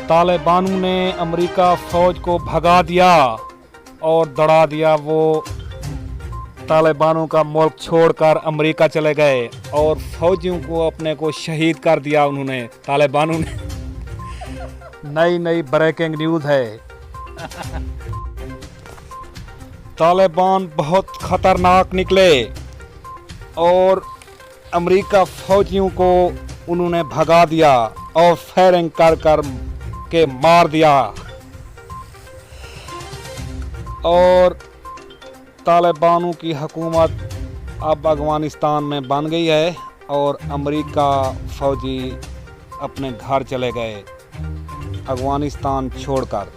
तालिबानों ने अमेरिका फ़ौज को भगा दिया और दौड़ा दिया। वो तालिबानों का मुल्क छोड़कर अमेरिका चले गए और फौजियों को अपने को शहीद कर दिया उन्होंने, तालिबानों ने। नई नई ब्रेकिंग न्यूज़ है। तालिबान बहुत ख़तरनाक निकले और अमेरिका फौजियों को उन्होंने भगा दिया और फायरिंग कर कर के मार दिया। और तालिबानों की हुकूमत अब अफ़गानिस्तान में बन गई है और अमेरिका फ़ौजी अपने घर चले गए अफ़गानिस्तान छोड़कर।